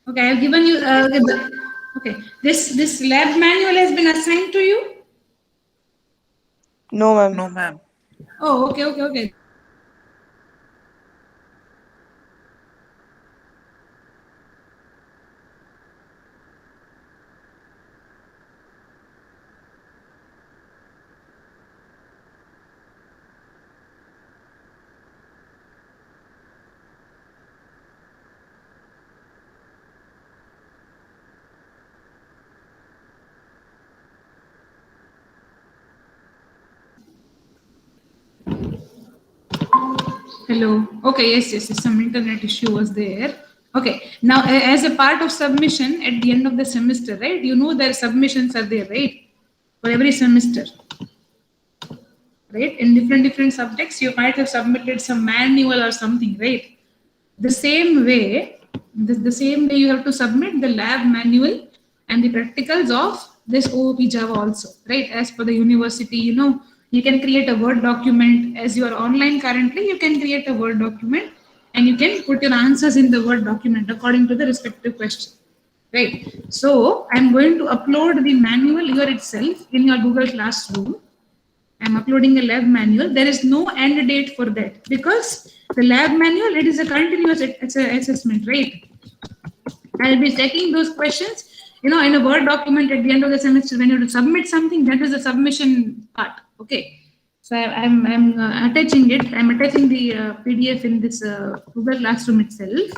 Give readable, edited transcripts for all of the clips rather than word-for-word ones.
Okay, I've given you. Okay, this lab manual has been assigned to you. No, ma'am. No, ma'am. Oh, okay, okay, okay. Hello. Okay, yes, yes, yes, some internet issue was there. Okay, now as a part of submission at the end of the semester, right? You know their submissions are there, right? For every semester, right? In different subjects, you might have submitted some manual or something, right? The same way, the same way you have to submit the lab manual and the practicals of this OOP Java also, right? As per the university, you know, you can create a Word document as you are online currently. You can create a Word document and you can put your answers in the Word document according to the respective question, right? So I'm going to upload the manual here itself in your Google Classroom. I'm uploading a lab manual. There is no end date for that because the lab manual, it is a continuous assessment, right? I'll be checking those questions, you know, in a Word document at the end of the semester when you have to submit something. That is the submission part. Okay. So I'm attaching it. I'm attaching the PDF in this Google Classroom itself.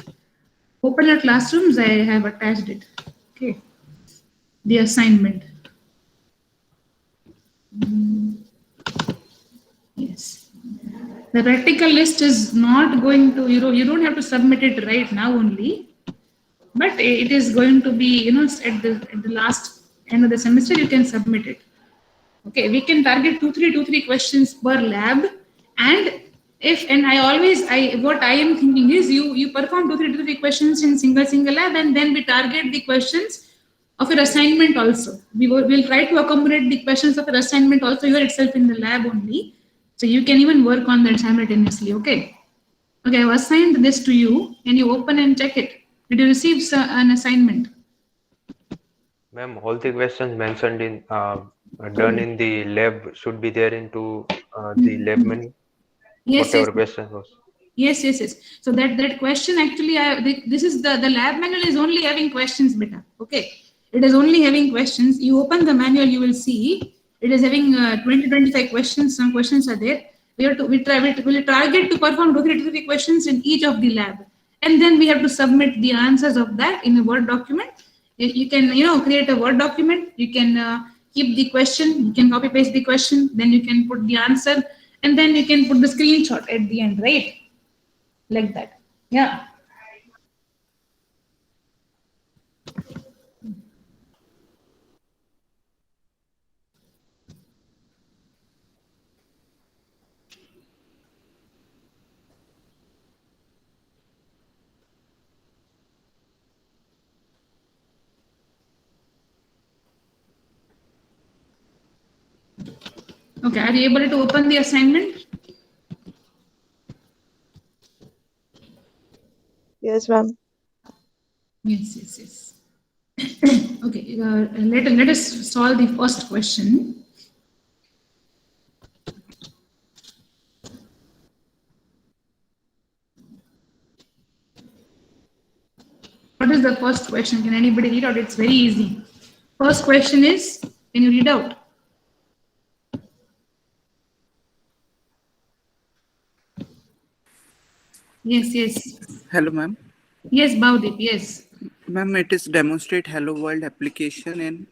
Open your classrooms. I have attached it. Okay. The assignment. Yes. The practical list is not going to, you don't have to submit it right now only, but it is going to be, at the last end of the semester, you can submit it. Okay, we can target two, three questions per lab. And and what I am thinking is you perform two, three questions in single lab, and then we target the questions of your assignment also. We'll try to accommodate the questions of your assignment also here itself in the lab only. So you can even work on that simultaneously. Okay. Okay, I've assigned this to you and you open and check it. Did you receive an assignment? Ma'am, all the questions mentioned in done in the lab should be there into the lab menu. Yes, yes. Whatever question was. Yes, yes, yes. So that question actually, this is the lab manual is only having questions, beta. Okay, it is only having questions. You open the manual, you will see it is having 25 questions. Some questions are there. We'll target to perform two, three questions in each of the lab, and then we have to submit the answers of that in a Word document. You can create a Word document. You can keep the question. You can copy paste the question. Then you can put the answer, and then you can put the screenshot at the end, right? Like that. Yeah. Okay, are you able to open the assignment? Yes, ma'am. Yes, yes, yes. Okay, let us solve the first question. What is the first question? Can anybody read out? It's very easy. First question is, can you read out? Yes, yes. Hello, ma'am. Yes, Bhavdeep, yes. Ma'am, it is demonstrate Hello World application in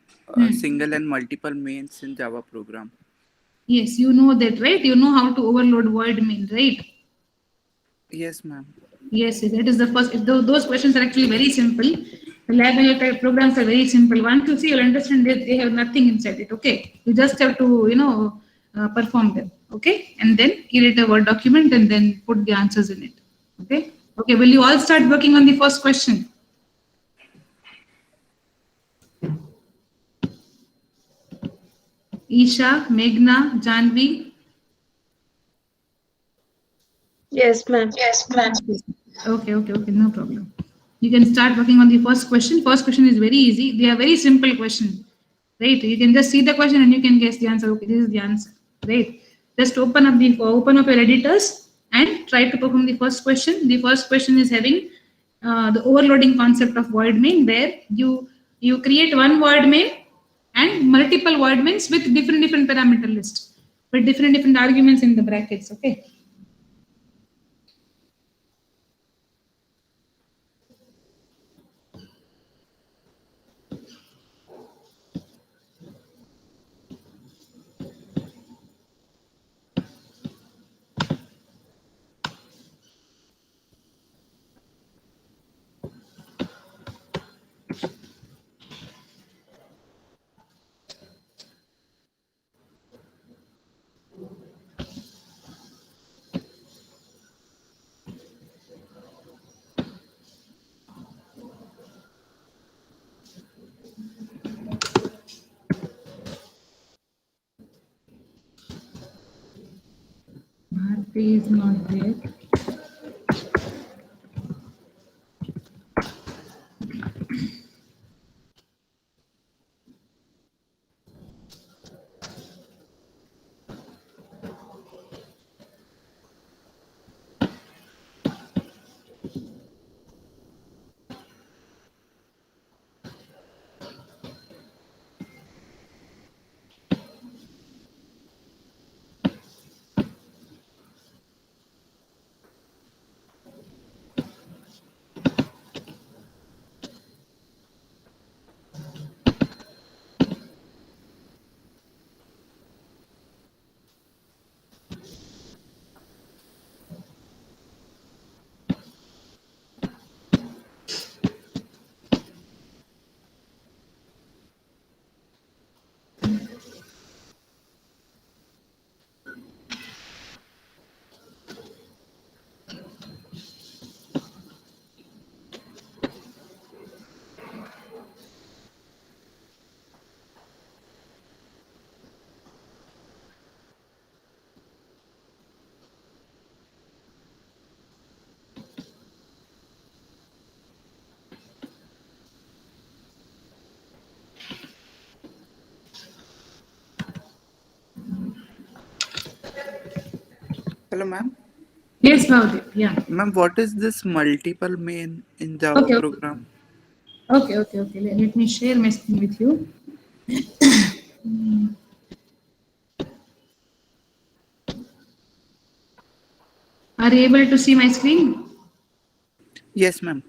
single and multiple mains in Java program. Yes, you know that, right? You know how to overload void main, right? Yes, ma'am. Yes, yes, that is the first. Those questions are actually very simple. The lab and type programs are very simple. Once you see, you'll understand that they have nothing inside it. Okay, you just have to, perform them. Okay, and then create a Word document and then put the answers in it. Okay. Okay. Will you all start working on the first question? Isha, Meghna, Janvi. Yes, ma'am. Okay. Okay. Okay. No problem. You can start working on the first question. First question is very easy. They are very simple question, right? You can just see the question and you can guess the answer. Okay, this is the answer, right? Just open up your editors and try to perform the first question. The first question is having the overloading concept of void main, where you create one void main and multiple void mains with different parameter list, with different arguments in the brackets. Okay. Bharti is not there. Hello, ma'am. Yes, Bhavdeep. Yeah. Ma'am, what is this multiple main in Java Okay. program? Okay. Let me share my screen with you. Are you able to see my screen? Yes, ma'am.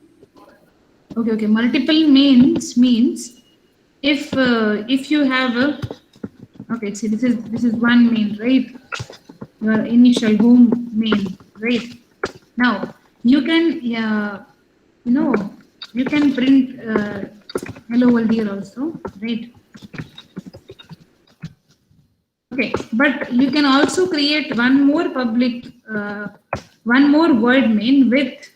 Okay. Multiple mains means if you have a, okay, see, this is one main, right? Your initial home main, right? Now you can you can print hello world here also, right? Okay, but you can also create one more public, one more word main with,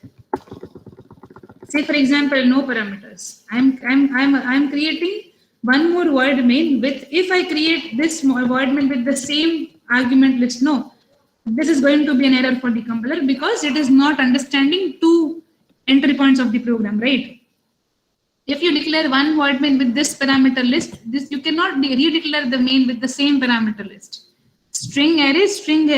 say for example, no parameters. I'm creating one more word main with, if I create this word main with the same argument list, no, this is going to be an error for the compiler because it is not understanding two entry points of the program, right? If you declare one word main with this parameter list, this you cannot redeclare the main with the same parameter list. String array,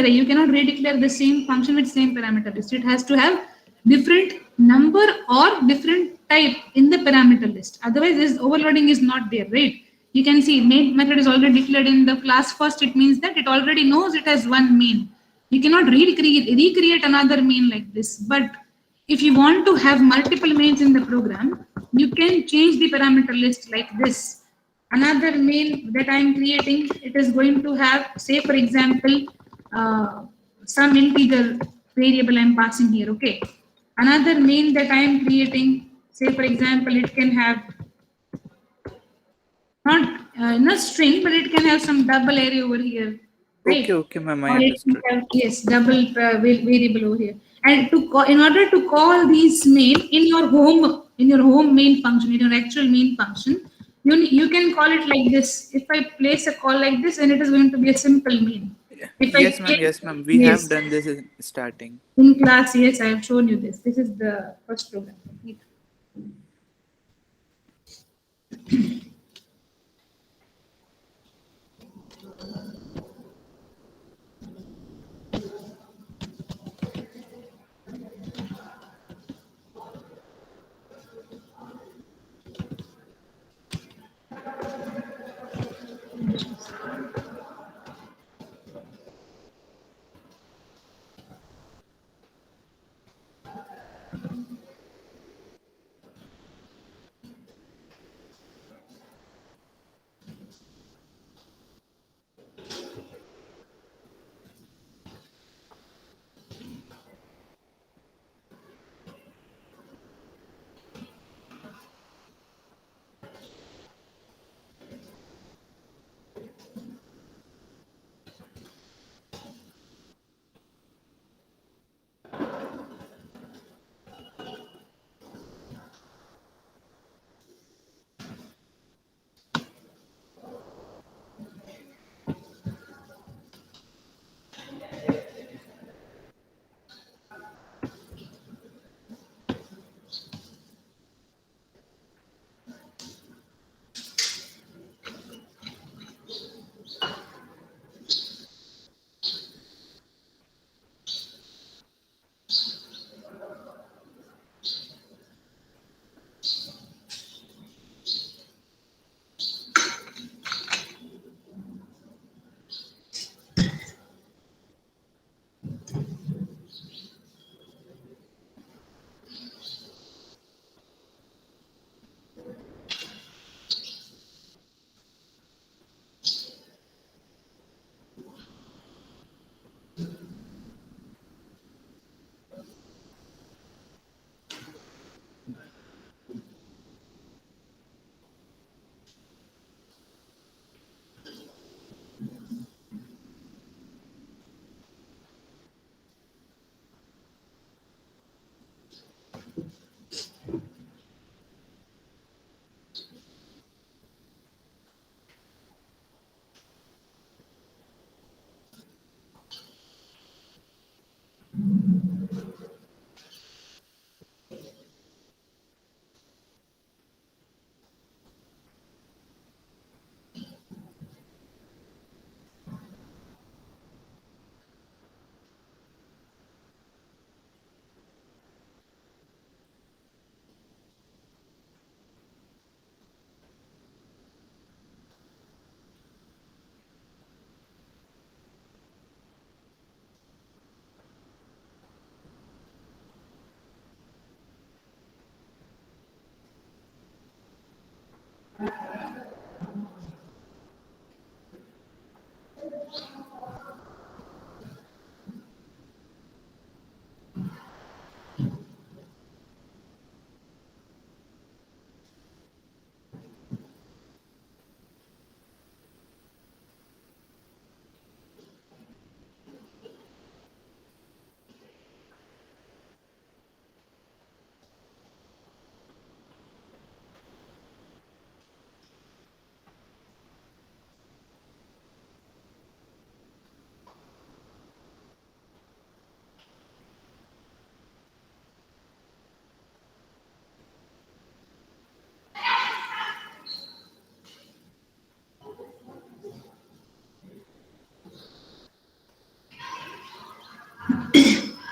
you cannot redeclare the same function with same parameter list. It has to have different number or different type in the parameter list. Otherwise, this overloading is not there, right? You can see main method is already declared in the class first. It means that it already knows it has one main. You cannot recreate another main like this. But if you want to have multiple mains in the program, you can change the parameter list like this. Another main that I am creating, it is going to have, say for example, some integer variable I am passing here, okay. Another main that I am creating, say for example, it can have not string, but it can have some double array over here, right? Okay, ma'am, I Or it can understood. have, yes, double variable over here. And to call, in order to call these main in your home main function, in your actual main function, you can call it like this. If I place a call like this, then it is going to be a simple main. If Yes, ma'am. We yes, have done this in starting. in class, yes, I have shown you this. This is the first program.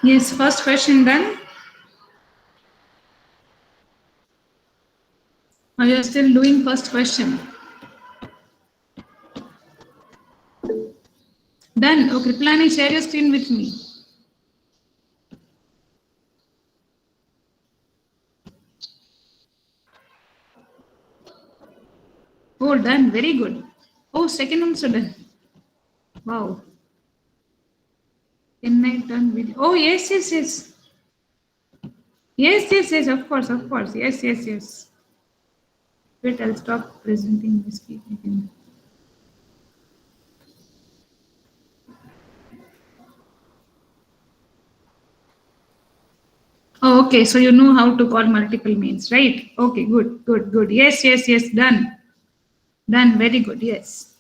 Yes, first question done. Or you're still doing first question? Done. Okay, Kripalani, share your screen with me. Oh, done. Very good. Oh, second also done. Wow. Can I turn video? Oh, yes, yes, yes. Yes, yes, yes, of course, of course. Yes, yes, yes. Wait, I'll stop presenting this key again. Oh, okay. So you know how to call multiple means, right? Okay, good, good, good. Yes, yes, yes, done. Done. Very good. Yes.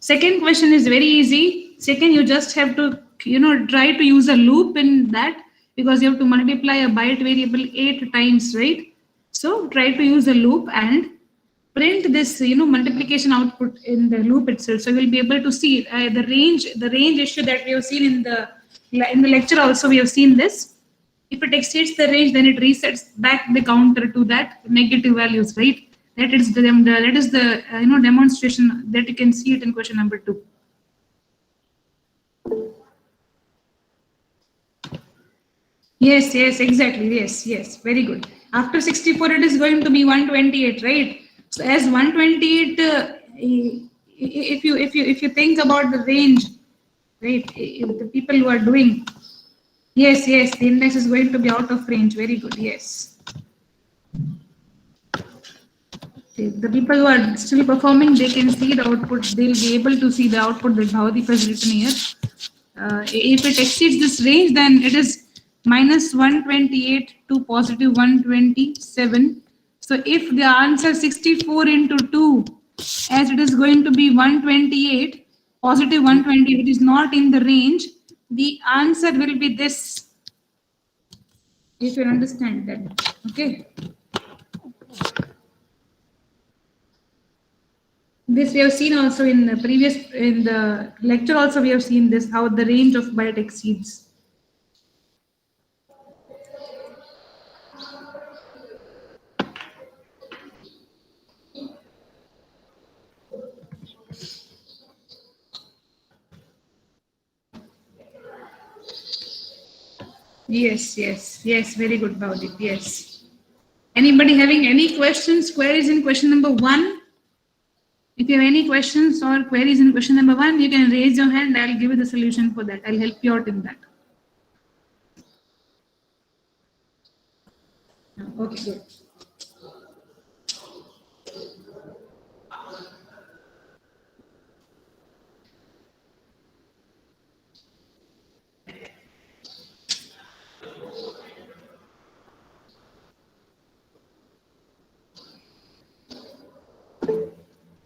Second question is very easy. Second, you just have to, try to use a loop in that because you have to multiply a byte variable 8 times, right? So try to use a loop and print this, multiplication output in the loop itself. So you'll be able to see the range issue that we have seen in the lecture. Also, we have seen this. If it exceeds the range, then it resets back the counter to that negative values, right? That is the demonstration that you can see it in question number 2. Yes, yes, exactly. Yes, yes, very good. After 64, it is going to be 128, right? So as 128, if you think about the range, right? If the people who are doing, yes, yes, the index is going to be out of range. Very good. Yes. The people who are still performing, they can see the output. They'll be able to see the output that Bhavdeep has written here. If it exceeds this range, then it is minus 128 to positive 127. So if the answer 64 into 2, as it is going to be 128, positive 120, it is not in the range, the answer will be this. If you understand that, okay. This we have seen also in the lecture also we have seen this, how the range of byte exceeds. Yes, yes, yes, very good, Bhavdeep, yes. Anybody having any questions, queries in question number 1? If you have any questions or queries in question number 1, you can raise your hand. I'll give you the solution for that. I'll help you out in that. Okay, good.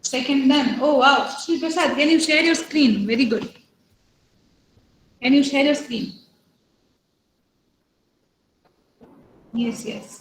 Second done. Oh wow, Sri Prasad, can you share your screen? Very good. Can you share your screen? Yes, yes.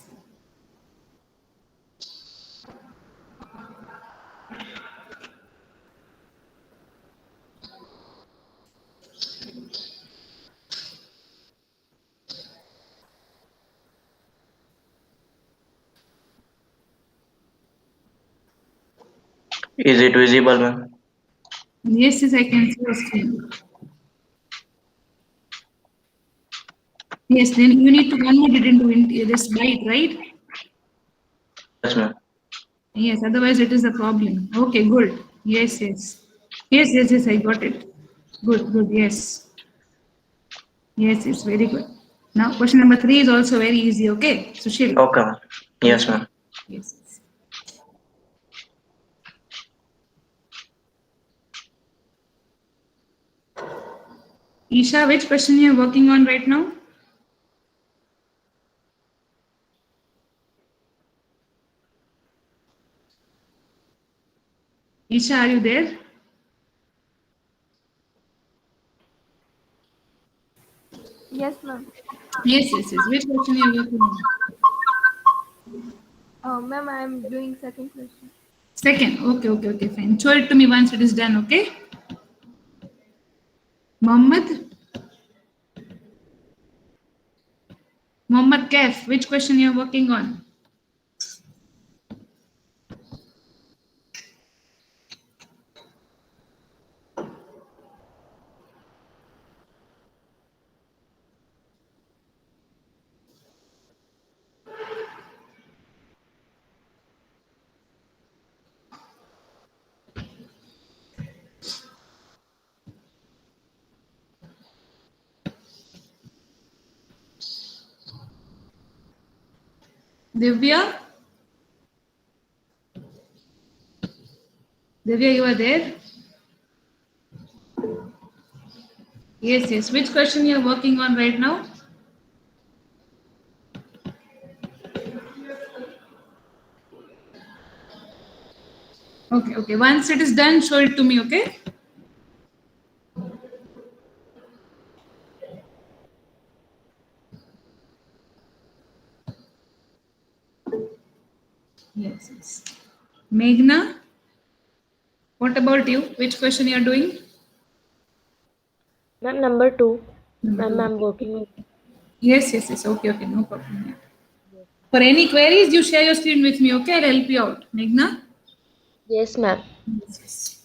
Is it visible, ma'am? Yes, yes, I can see your screen. Yes, then you need to convert it into this byte, right? Yes, ma'am. Yes, otherwise it is a problem. Okay, good. Yes, yes. Yes, yes, yes, I got it. Good, good, yes. Yes, yes, very good. Now, question number 3 is also very easy, okay? Sushil. Okay, ma'am. Yes, ma'am. Yes. Yes. Isha, which question you are working on right now? Isha, are you there? Yes, ma'am. Yes, yes, yes. Which question you are working on? Ma'am, I am doing second question. Second. Okay, okay, okay, fine. Show it to me once it is done, okay? Mohammed? Mohammed Kef, which question you are working on? Divya? Divya, you are there? Yes, yes. Which question you are working on right now? Okay, okay. Once it is done, show it to me, okay? Yes, yes. Meghna, what about you? Which question you are doing? Ma'am, number 2. Number Ma'am, two. I'm working on. Yes, yes, yes. Okay, okay. No problem. Yeah. For any queries, you share your screen with me, okay? I'll help you out. Meghna? Yes, ma'am. Yes, yes.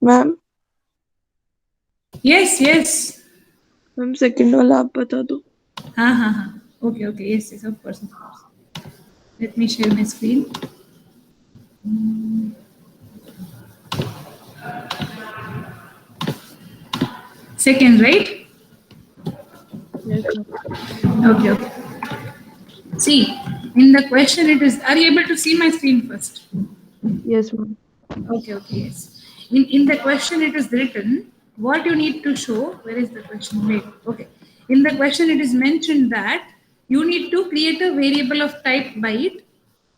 Ma'am Yes, yes. Ma'am second वाला आप बता दो. हाँ. Okay. Yes, of course. Let me share my screen. Second, right? Yes ma'am. Okay. See, in the question it is, are you able to see my screen first? Yes ma'am. Okay, yes. In the question it is written, what you need to show, where is the question made? Okay. In the question it is mentioned that you need to create a variable of type byte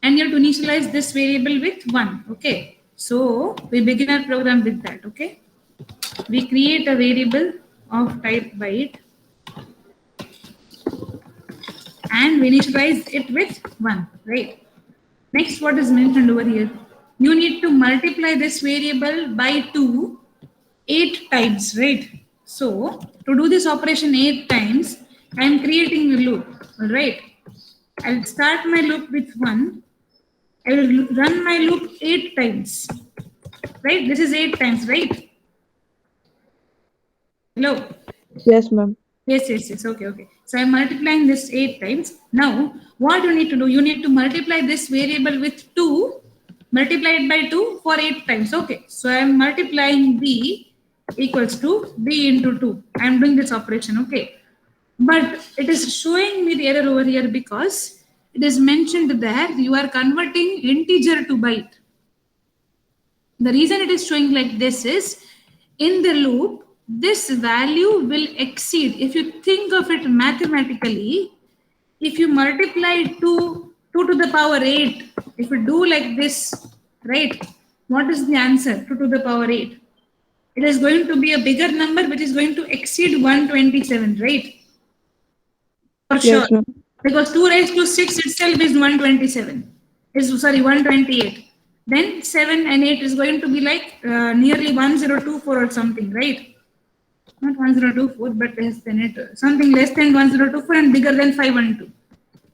and you have to initialize this variable with 1. Okay. So we begin our program with that. Okay. We create a variable of type byte and we initialize it with 1, right? Next, what is mentioned over here? You need to multiply this variable by 2 8 times, right? So, to do this operation 8 times, I am creating a loop, all right? I will start my loop with 1. I will run my loop 8 times, right? This is 8 times, right? Hello? Yes ma'am. Yes. Okay. So I'm multiplying this 8 times. Now, what you need to do, you need to multiply this variable with 2, multiply it by 2 for 8 times. Okay. So I'm multiplying b equals to b into 2. I'm doing this operation. Okay. But it is showing me the error over here because it is mentioned there you are converting integer to byte. The reason it is showing like this is in the loop, this value will exceed. If you think of it mathematically, if you multiply 2 to the power 8, if you do like this, right? What is the answer? 2 to the power 8. It is going to be a bigger number which is going to exceed 127, right? For sure. Yes ma'am. Because 2 raised to 6 itself is 127. Is sorry, 128. Then 7 and 8 is going to be like nearly 1024 or something, right? Not 1024, but less than it. Something less than 1024 and bigger than 512.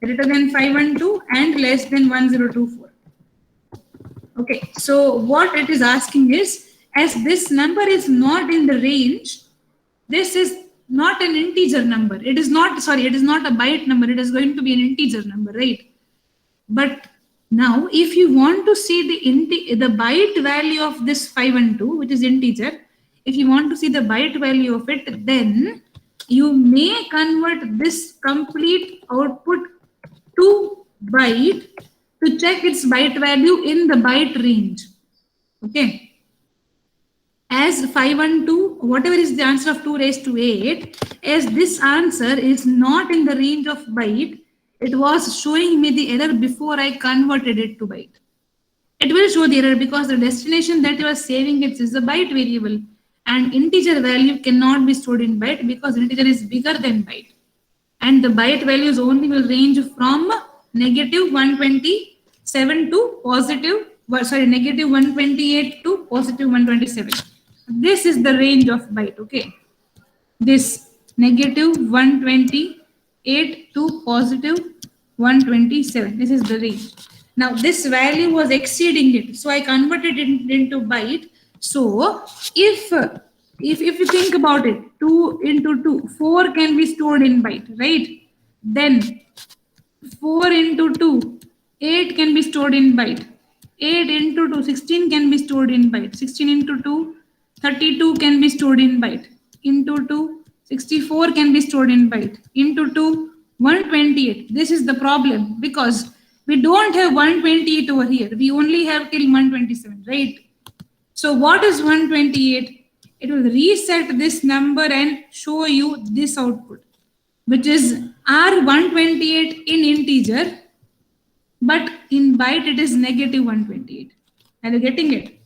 Greater than 512 and less than 1024. Okay, so what it is asking is, as this number is not in the range, this is not an integer number. It is not a byte number. It is going to be an integer number, right? But now, if you want to see the byte value of this 5 and 2, which is integer, if you want to see the byte value of it, then you may convert this complete output to byte to check its byte value in the byte range. Okay. As 5 and 2, whatever is the answer of 2 raised to 8, as this answer is not in the range of byte, it was showing me the error before I converted it to byte. It will show the error because the destination that you are saving it is a byte variable and integer value cannot be stored in byte because integer is bigger than byte. And the byte values only will range from negative 127 to positive, negative 128 to positive 127. This is the range of byte, okay? This negative 128 to positive 127. This is the range. Now this value was exceeding it, so I converted it into byte. So if you think about it, 2 into 2, 4 can be stored in byte, right? Then 4 into 2, 8 can be stored in byte. 8 into 2, 16 can be stored in byte. 16 into 2, 32 can be stored in byte. Into 2, 64 can be stored in byte. Into 2, 128. This is the problem because we don't have 128 over here. We only have till 127, right? So what is 128? It will reset this number and show you this output, which is R128 in integer, but in byte it is negative 128. Are you getting it?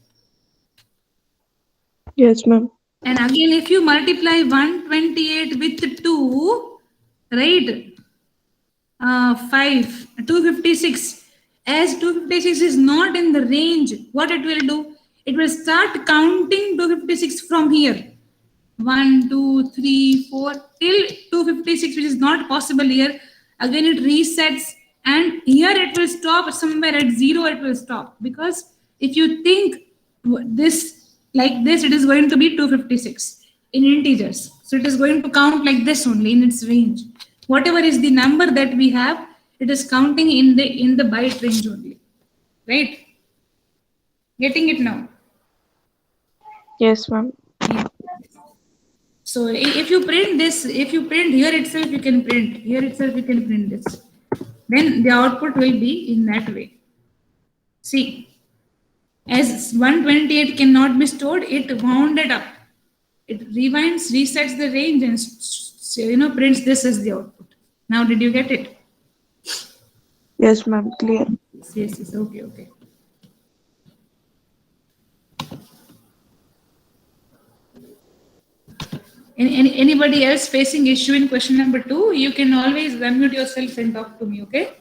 Yes ma'am. And again, if you multiply 128 with 2, right? 256. As 256 is not in the range, what it will do? It will start counting 256 from here. 1, 2, 3, 4 till 256, which is not possible here. Again, it resets, and here it will stop somewhere at 0. It will stop because if you think this like this, it is going to be 256 in integers. So it is going to count like this only in its range. Whatever is the number that we have, it is counting in the byte range only, right? Getting it now? Yes, ma'am. So if you print this, if you print here itself, you can print here itself, you can print this. Then the output will be in that way. See, as 128 cannot be stored, it wounded up. It rewinds, resets the range, and prints this as the output. Now, did you get it? Yes, ma'am. Clear. Yes. Okay. Anybody else facing issue in question number 2? You can always unmute yourself and talk to me, okay?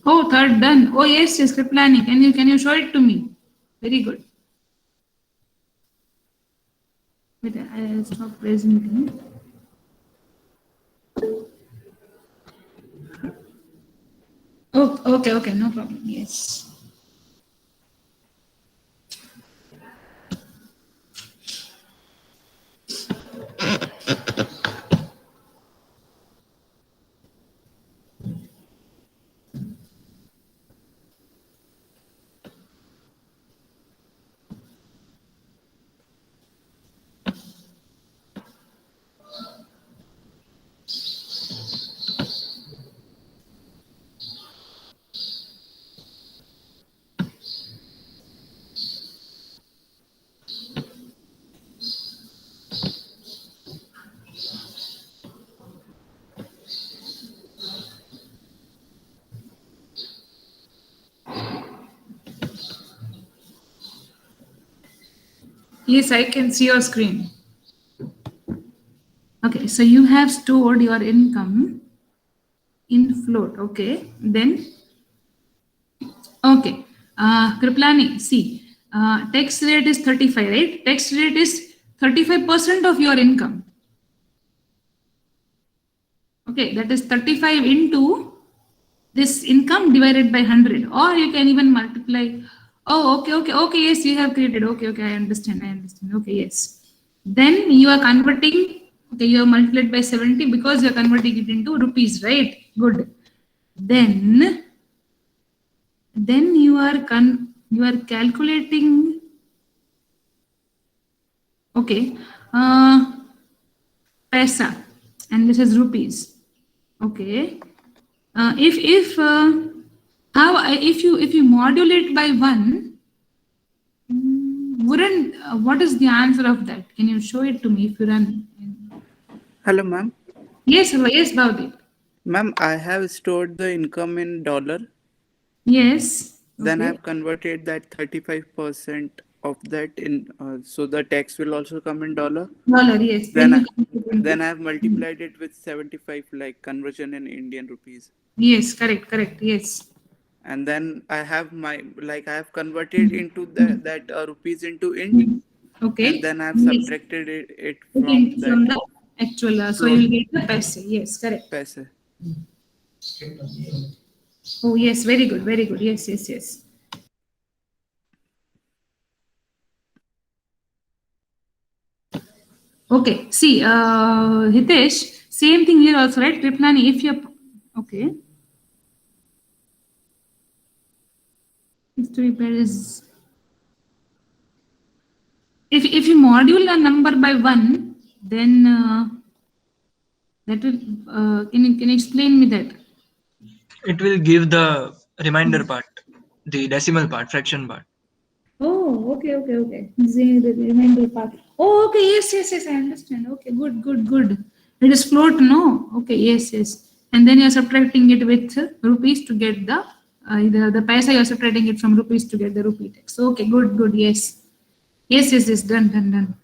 Oh, third done. Oh yes, Kriplani. Can you show it to me? Very good. Wait, I'll stop presenting. Oh, okay, no problem. Yes. Yes, I can see your screen. Okay, so you have stored your income in float. Okay, then, okay. Kriplani, see, tax rate is 35, right? Tax rate is 35% of your income. Okay, that is 35 into this income divided by 100, or you can even multiply. Oh, okay, yes, you have created. Okay, I understand. Okay, yes. Then you are converting, okay, you have multiplied by 70 because you are converting it into rupees, right? Good. Then you are calculating, okay, paisa, and this is rupees. Okay. If you modulate by 1, wouldn't what is the answer of that? Can you show it to me if you run? Hello, ma'am. Yes, Bhavdeep. Ma'am, I have stored the income in dollar. Yes. Then I Okay. have converted that 35% of that in, so the tax will also come in dollar. Dollar, yes. Then you I have multiplied it with 75, like conversion in Indian rupees. Yes, correct. Yes. And then I have I have converted into that rupees into int. Okay. And then I have Yes. subtracted it Okay, from from that the actual, so you will get the paise. Yes, correct. paise. Oh, yes, very good. Yes. Okay, see, Hitesh, same thing here also, right? Kriplani, if you're, okay. History pair is, if you module a number by 1, then that will, can you explain me that? It will give the remainder part, the decimal part, fraction part. Oh, okay. The remainder part. Oh, okay. Yes. I understand. Okay, good. It is float, no? Okay, yes. And then you're subtracting it with rupees to get the paisa. You're subtracting it from rupees to get the rupee tax. Okay, good. Yes. Done.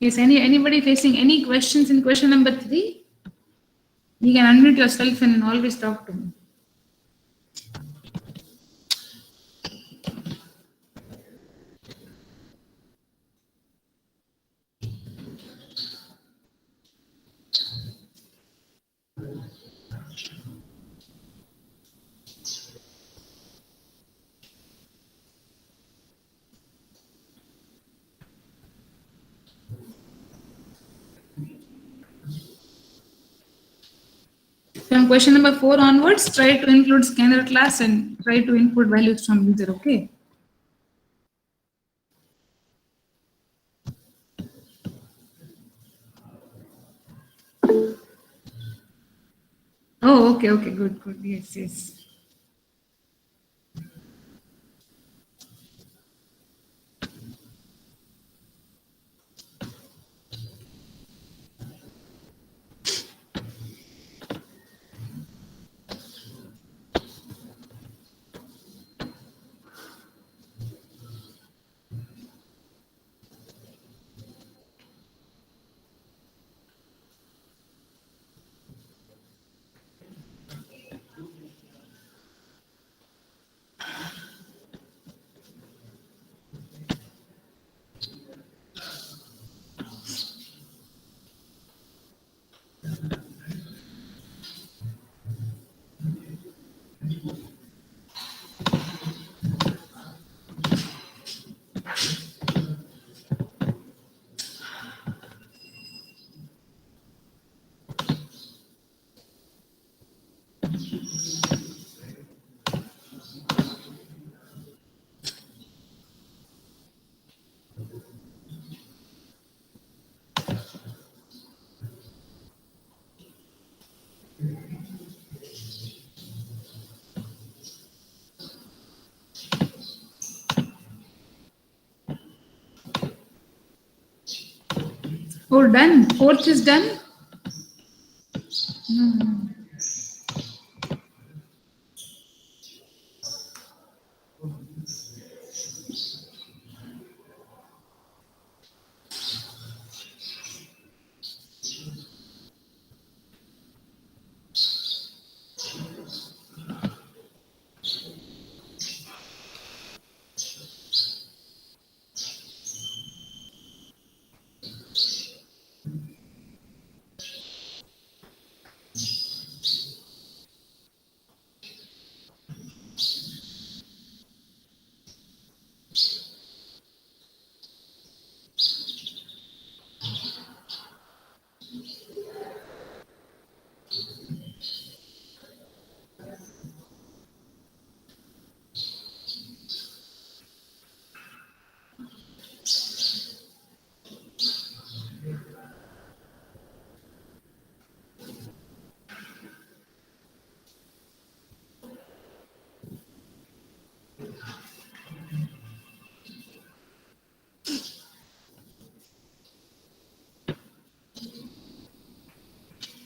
Yes. Anybody facing any questions in question number 3? You can unmute yourself and always talk to me. From question number 4 onwards, try to include scanner class and try to input values from user, okay? Oh, okay, good. Yes. Oh, done. Fourth is done.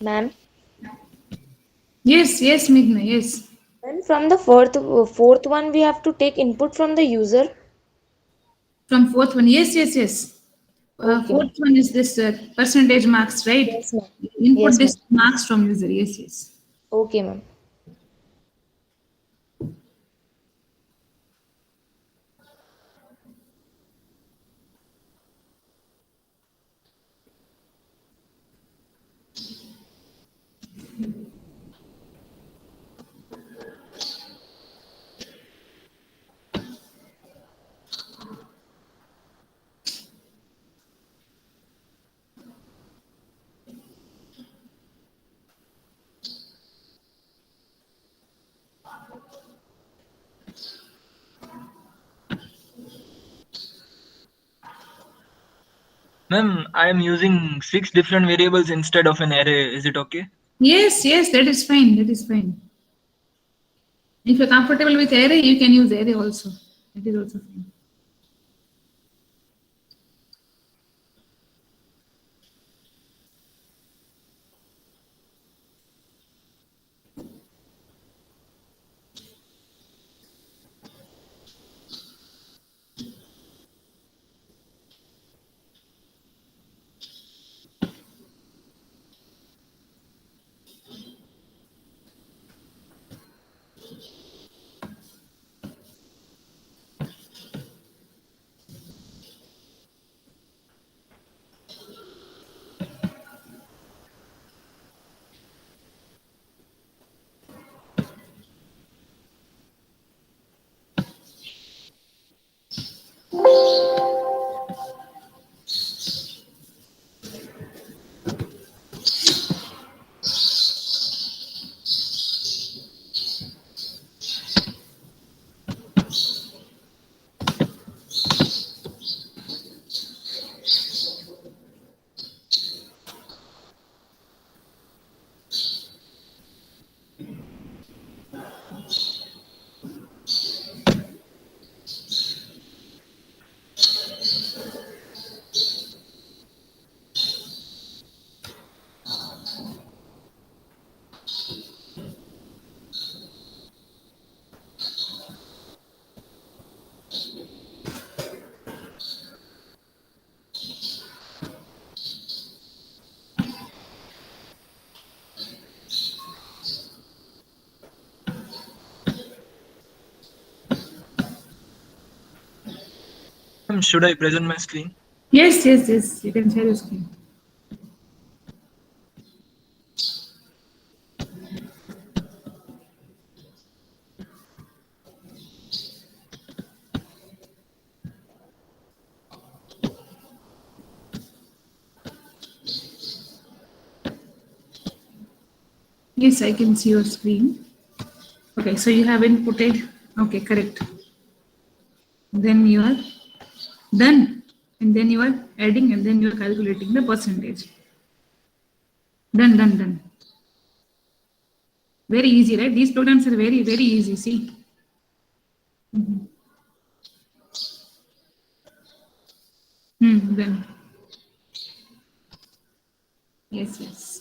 Ma'am. Yes, Meghna, yes. And from the fourth one, we have to take input from the user. From fourth one, yes. Okay. Fourth one is this percentage marks, right? Yes, ma'am. Input Yes, this ma'am. marks from user, yes. Okay, ma'am. Ma'am, I am using 6 different variables instead of an array. Is it okay? Yes, yes, that is fine. That is fine. If you're comfortable with array, you can use array also. That is also fine. Ma'am, should I present my screen? Yes, yes, yes. You can share your screen. Yes, I can see your screen. Okay, so you have inputted. Okay, correct. Then you are done. And then you are adding and then you are calculating the percentage. Done, done, done. Very easy, right? These programs are very, very easy. See. Done. Yes, yes.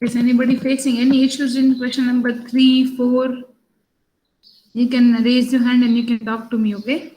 Is anybody facing any issues in question number 3, 4? You can raise your hand and you can talk to me, okay?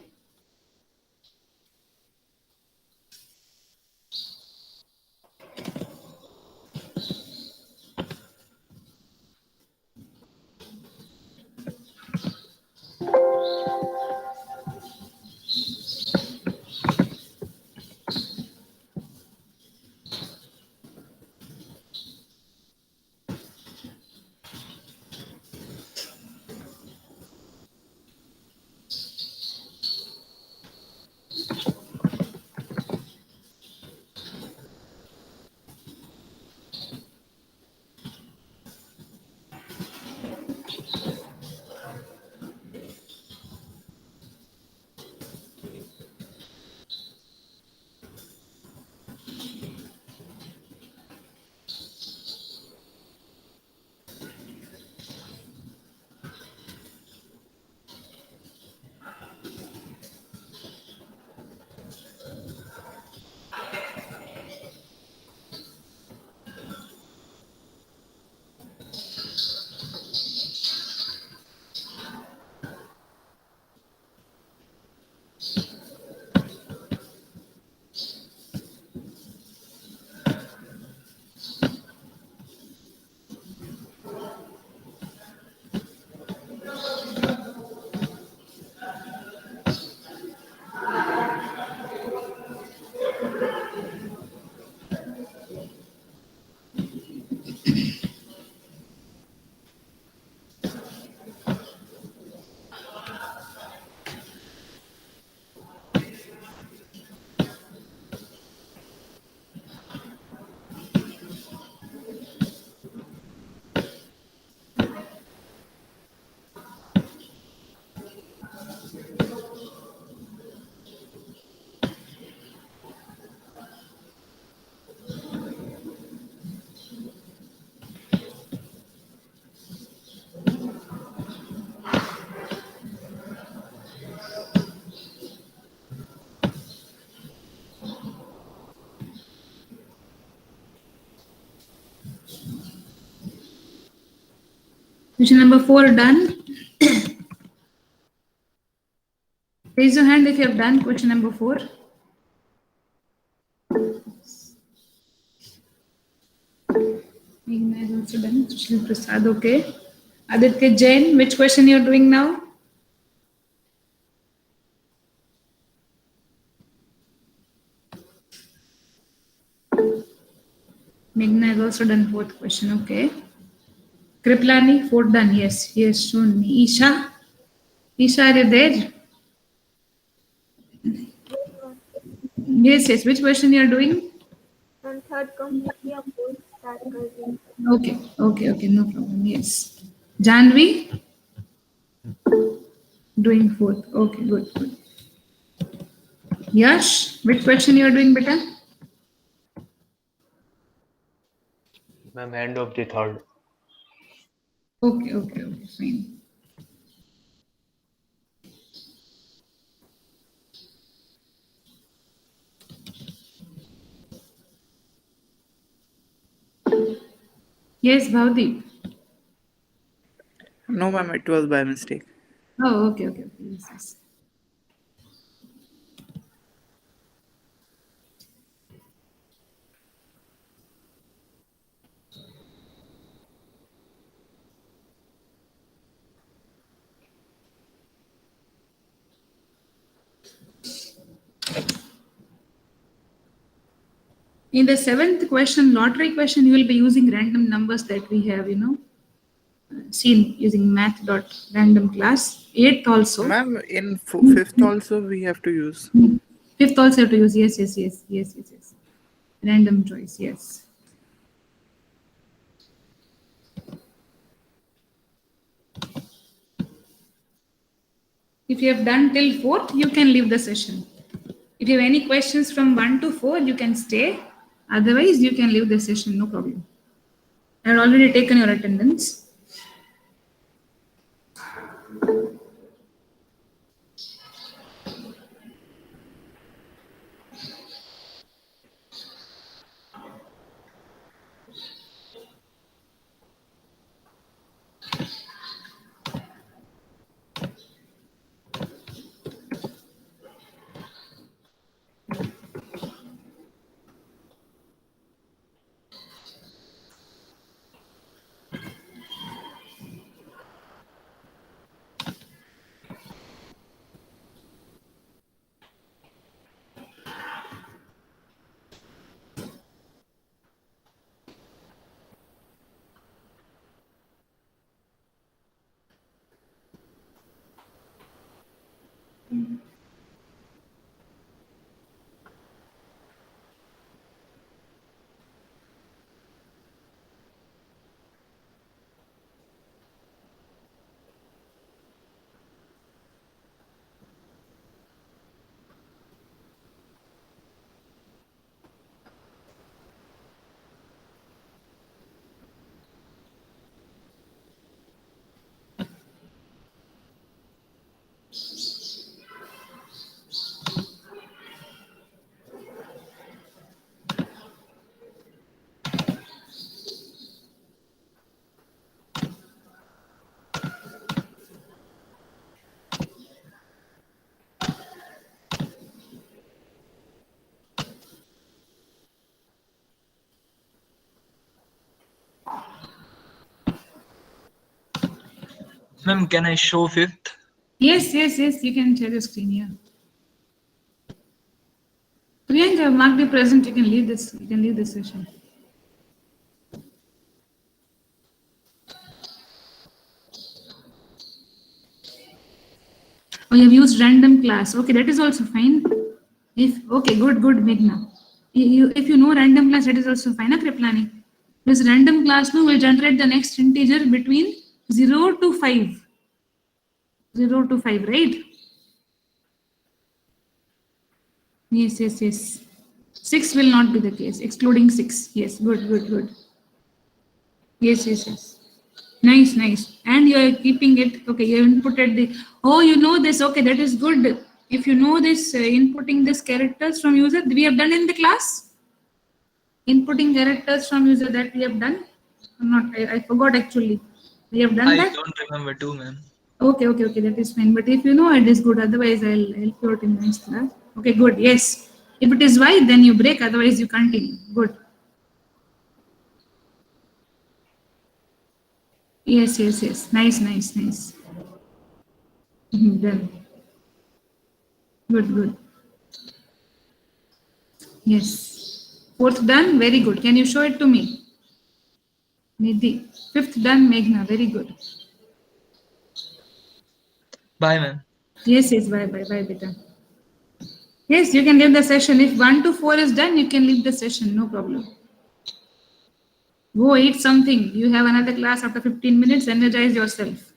Question number 4 done. Raise your hand if you have done question number 4. Meghna is also done. Sushil Prasad, okay. Aditya Jain, which question you are doing now? Meghna has also done 4th question, okay. Kriplani, 4th done, yes, he has shown me. Isha, Isha, are you there? Yes, yes, which question you are doing? And third completely a full stack कर Okay, okay, okay, no problem, yes. Janvi? Doing 4th, okay, good, good. Yash, which question you are doing, beta? Ma'am, end of the third. Okay, okay, okay, fine. Yes, Bhavdeep. No, ma'am, it was by mistake. Oh, okay, okay, okay. Yes, yes. In the 7th question, lottery question, you will be using random numbers that we have, seen using math.random class. 8th also. Ma'am, in fifth also we have to use. 5th also have to use, yes, yes, yes, yes, yes, yes. Random choice, yes. If you have done till 4th, you can leave the session. If you have any questions from 1 to 4, you can stay. Otherwise, you can leave the session, no problem. I had already taken your attendance. Ma'am, can I show fifth? Yes, yes, yes, you can share your screen here. Priyanka, mark the present, you can leave this, you can leave this session. Oh, you have used random class. Okay, that is also fine. If okay, good, good, Meghna. If you know random class, that is also fine. Okay, planning. This random class now will generate the next integer between 0 to 5. 0 to 5, right? Yes, yes, yes. 6 will not be the case, excluding 6. Yes, good, good, good. Yes, yes, yes. Nice, nice. And you are keeping it. Okay, you inputted the. Oh, you know this. Okay, that is good. If you know this, inputting this characters from user, we have done in the class. Inputting characters from user that we have done. Or not, I forgot actually. We have done I that. don't remember too, ma'am. Okay, okay, okay. That is fine. But if you know it is good, otherwise I'll help you out in next class. Okay, good. Yes. If it is Y, then you break. Otherwise you continue. Good. Yes, yes, yes. Nice, nice, nice. Done. Good, good. Yes. Fourth done. Very good. Can you show it to me? Nidhi. Fifth done. Meghna. Very good. Bye, ma'am. Yes, yes. Bye, bye, bye, beta. Yes, you can leave the session. If 1 to 4 is done, you can leave the session. No problem. Go eat something. You have another class after 15 minutes. Energize yourself.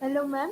Hello, ma'am.